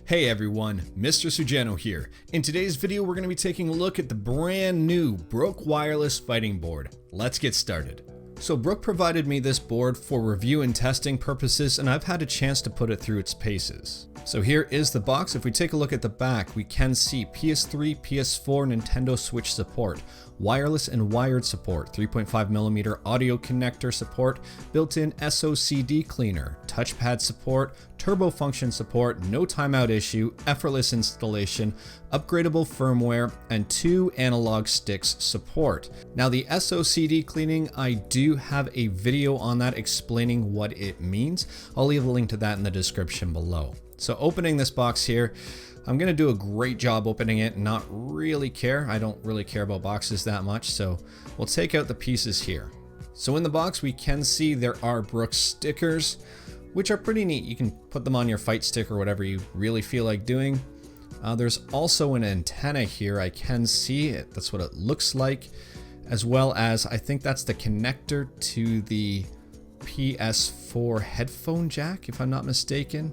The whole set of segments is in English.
Hey everyone, Mr. Sujano here. In today's video, we're going to be taking a look at the brand new Brook Wireless Fighting Board. Let's get started. So Brook provided me this board for review and testing purposes, and I've had a chance to put it through its paces. So here is the box. If we take a look at the back, we can see PS3, PS4, Nintendo Switch support, wireless and wired support, 3.5mm audio connector support, built-in SOCD cleaner, touchpad support, turbo function support, no timeout issue, effortless installation, upgradable firmware, and 2 analog sticks support. Now the SOCD cleaning, I do have a video on that explaining what it means. I'll leave a link to that in the description below. So opening this box here, I'm going to do a great job opening it and not really care. I don't really care about boxes that much, so we'll take out the pieces here. So in the box we can see there are Brook stickers, which are pretty neat. You can put them on your fight stick or whatever you really feel like doing. There's also an antenna here. I can see it. That's what it looks like, as well as I think that's the connector to the PS4 headphone jack, if I'm not mistaken.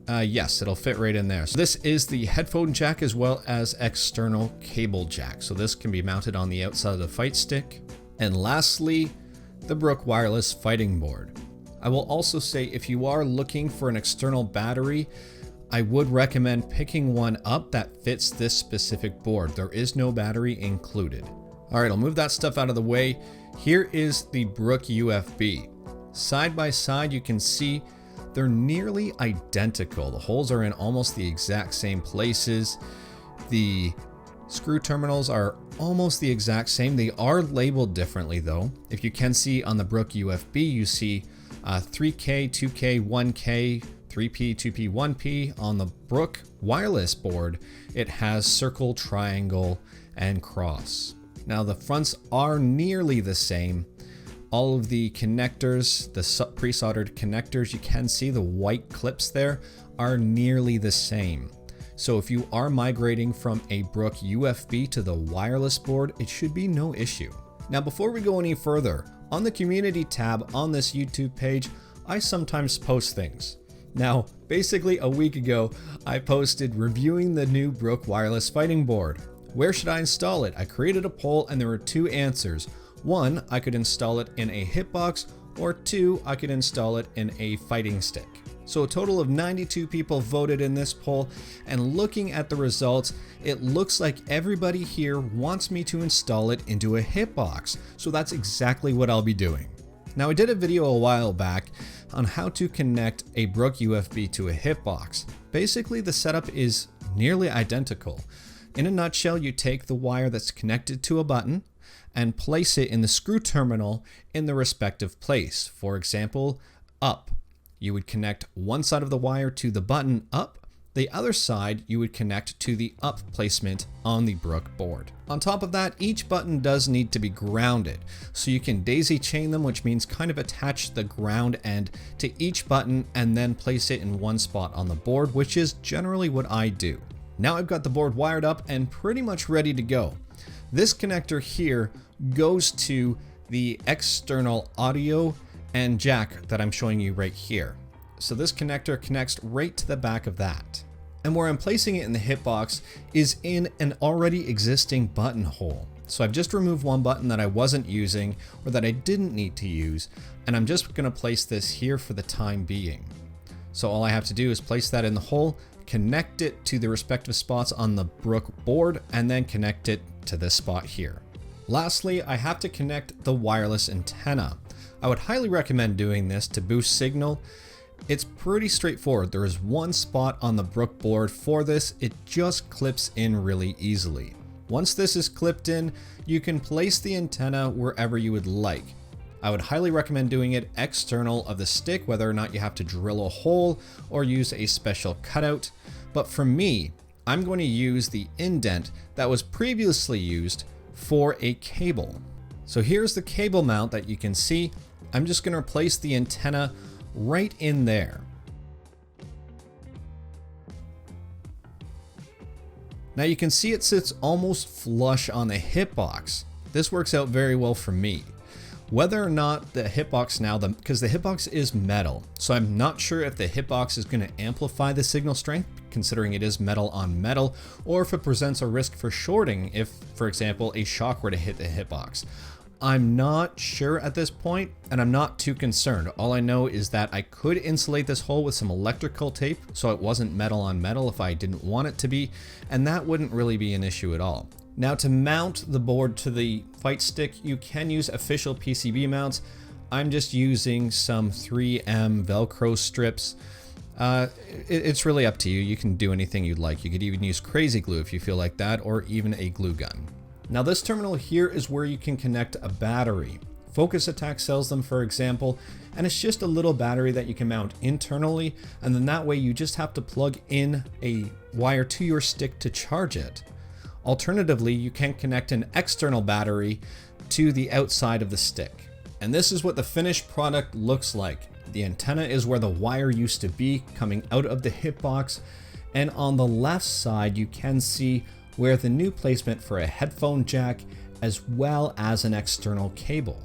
Yes, it'll fit right in there. So this is the headphone jack as well as external cable jack. So this can be mounted on the outside of the fight stick. And lastly, the Brook Wireless Fighting Board. I will also say if you are looking for an external battery, I would recommend picking one up that fits this specific board. There is no battery included. All right, I'll move that stuff out of the way. Here is the Brook UFB. Side by side, you can see they're nearly identical. The holes are in almost the exact same places. The screw terminals are almost the exact same. They are labeled differently though. If you can see on the Brook UFB, you see 3K, 2K, 1K, 3P, 2P, 1P. On the Brook Wireless board, it has circle, triangle, and cross. Now the fronts are nearly the same. All of the connectors, the pre-soldered connectors, you can see the white clips there are nearly the same. So if you are migrating from a Brook UFB to the wireless board, it should be no issue. Now before we go any further, on the community tab on this YouTube page, I sometimes post things. Now, basically a week ago, I posted reviewing the new Brook Wireless Fighting Board. Where should I install it? I created a poll and there were 2 answers. 1, I could install it in a hitbox, or 2, I could install it in a fighting stick. So a total of 92 people voted in this poll, and looking at the results, it looks like everybody here wants me to install it into a hitbox. So that's exactly what I'll be doing. Now I did a video a while back on how to connect a Brook UFB to a hitbox. Basically the setup is nearly identical. In a nutshell, you take the wire that's connected to a button and place it in the screw terminal in the respective place. For example, up. You would connect one side of the wire to the button up, the other side you would connect to the up placement on the Brook board. On top of that, each button does need to be grounded, so you can daisy chain them, which means kind of attach the ground end to each button and then place it in one spot on the board, which is generally what I do. Now I've got the board wired up and pretty much ready to go. This connector here goes to the external audio and jack that I'm showing you right here. So this connector connects right to the back of that. And where I'm placing it in the hitbox is in an already existing button hole. So I've just removed one button that I wasn't using or that I didn't need to use, and I'm just going to place this here for the time being. So all I have to do is place that in the hole, connect it to the respective spots on the Brook board, and then connect it to this spot here. Lastly, I have to connect the wireless antenna. I would highly recommend doing this to boost signal. It's pretty straightforward. There is one spot on the Brook board for this. It just clips in really easily. Once this is clipped in, you can place the antenna wherever you would like. I would highly recommend doing it external of the stick, whether or not you have to drill a hole or use a special cutout. But for me, I'm going to use the indent that was previously used for a cable. So here's the cable mount that you can see. I'm just going to place the antenna right in there. Now you can see it sits almost flush on the hitbox. This works out very well for me. Whether or not the hitbox now, because the hitbox is metal, so I'm not sure if the hitbox is going to amplify the signal strength, considering it is metal on metal, or if it presents a risk for shorting if, for example, a shock were to hit the hitbox. I'm not sure at this point, and I'm not too concerned. All I know is that I could insulate this hole with some electrical tape so it wasn't metal on metal if I didn't want it to be, and that wouldn't really be an issue at all. Now, to mount the board to the fight stick, you can use official PCB mounts. I'm just using some 3M Velcro strips. It's really up to you. You can do anything you'd like. You could even use crazy glue if you feel like that, or even a glue gun. Now, this terminal here is where you can connect a battery. Focus Attack sells them, for example, and it's just a little battery that you can mount internally, and then that way you just have to plug in a wire to your stick to charge it. Alternatively, you can connect an external battery to the outside of the stick. And this is what the finished product looks like. The antenna is where the wire used to be, coming out of the hitbox, and on the left side you can see where the new placement for a headphone jack as well as an external cable.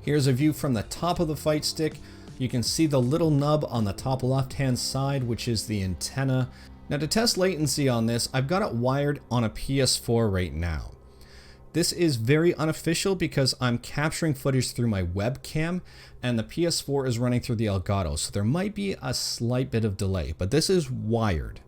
Here's a view from the top of the fight stick. You can see the little nub on the top left hand side, which is the antenna. Now, to test latency on this, I've got it wired on a PS4 right now. This is very unofficial because I'm capturing footage through my webcam and the PS4 is running through the Elgato, so there might be a slight bit of delay, but this is wired.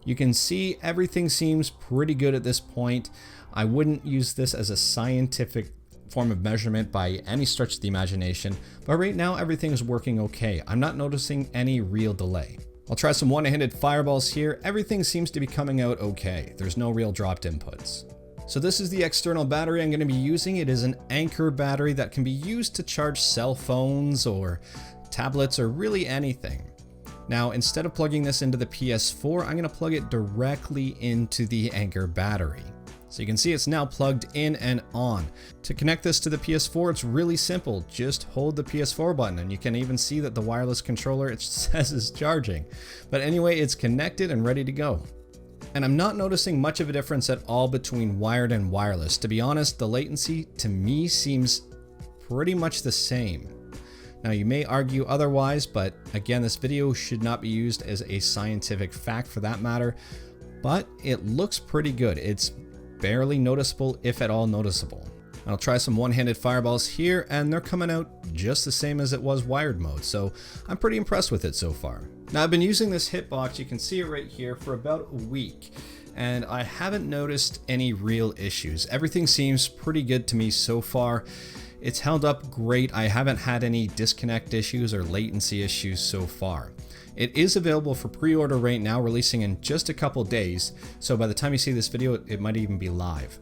You can see everything seems pretty good at this point. I wouldn't use this as a scientific form of measurement by any stretch of the imagination, but right now everything is working okay. I'm not noticing any real delay. I'll try some one-handed fireballs here. Everything seems to be coming out okay. There's no real dropped inputs. So this is the external battery I'm going to be using. It is an Anchor battery that can be used to charge cell phones or tablets or really anything. Now, instead of plugging this into the PS4, I'm going to plug it directly into the Anchor battery. So you can see it's now plugged in and on. To connect this to the PS4, it's really simple. Just hold the PS4 button, and you can even see that the wireless controller, it says, is charging. But anyway, it's connected and ready to go. And I'm not noticing much of a difference at all between wired and wireless. To be honest, the latency to me seems pretty much the same. Now, you may argue otherwise, but again, this video should not be used as a scientific fact for that matter, but it looks pretty good. It's barely noticeable, if at all noticeable. I'll try some one-handed fireballs here, and they're coming out just the same as it was wired mode, so I'm pretty impressed with it so far. Now, I've been using this hitbox, you can see it right here, for about a week, and I haven't noticed any real issues. Everything seems pretty good to me so far. It's held up great. I haven't had any disconnect issues or latency issues so far. It is available for pre-order right now, releasing in just a couple days. So by the time you see this video, it might even be live.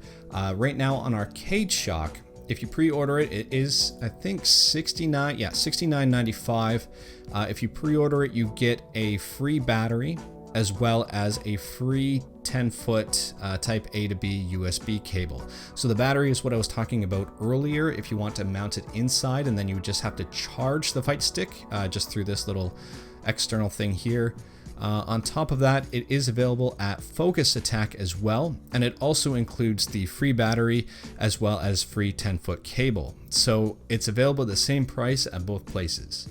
Right now on Arcade Shock, if you pre-order it, it is, I think, $69.95. If you pre-order it, you get a free battery as well as a free 10-foot type A to B USB cable. So the battery is what I was talking about earlier. If you want to mount it inside, and then you just have to charge the fight stick just through this little external thing here. On top of that, it is available at Focus Attack as well, and it also includes the free battery as well as free 10-foot cable. So it's available at the same price at both places.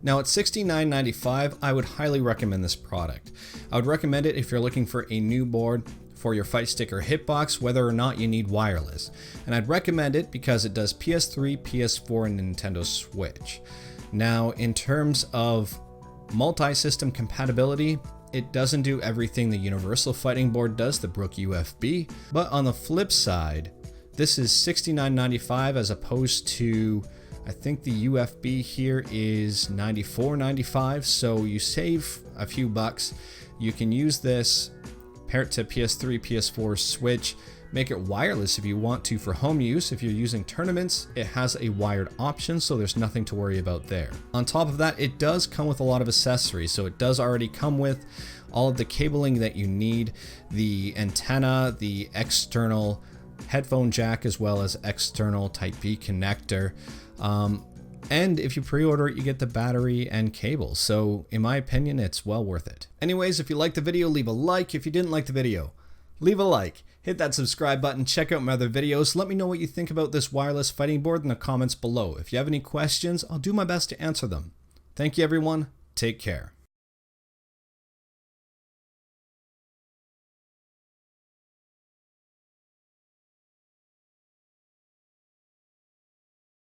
Now at $69.95, I would highly recommend this product. I would recommend it if you're looking for a new board for your fight stick or hitbox, whether or not you need wireless. And I'd recommend it because it does PS3, PS4, and Nintendo Switch. Now, in terms of multi-system compatibility, it doesn't do everything the Universal Fighting Board does, the Brook UFB, but on the flip side, this is $69.95 as opposed to, I think the UFB here is $94.95, so you save a few bucks. You can use this, pair it to PS3, PS4, Switch, make it wireless if you want to for home use. If you're using tournaments, it has a wired option, so there's nothing to worry about there. On top of that, it does come with a lot of accessories, so it does already come with all of the cabling that you need, the antenna, the external headphone jack, as well as external Type B connector. And if you pre-order it, you get the battery and cable. So in my opinion, it's well worth it. Anyways, if you liked the video, leave a like. If you didn't like the video, Leave a like, hit that subscribe button, check out my other videos. Let me know what you think about this wireless fighting board in the comments below. If you have any questions, I'll do my best to answer them. Thank you everyone. Take care.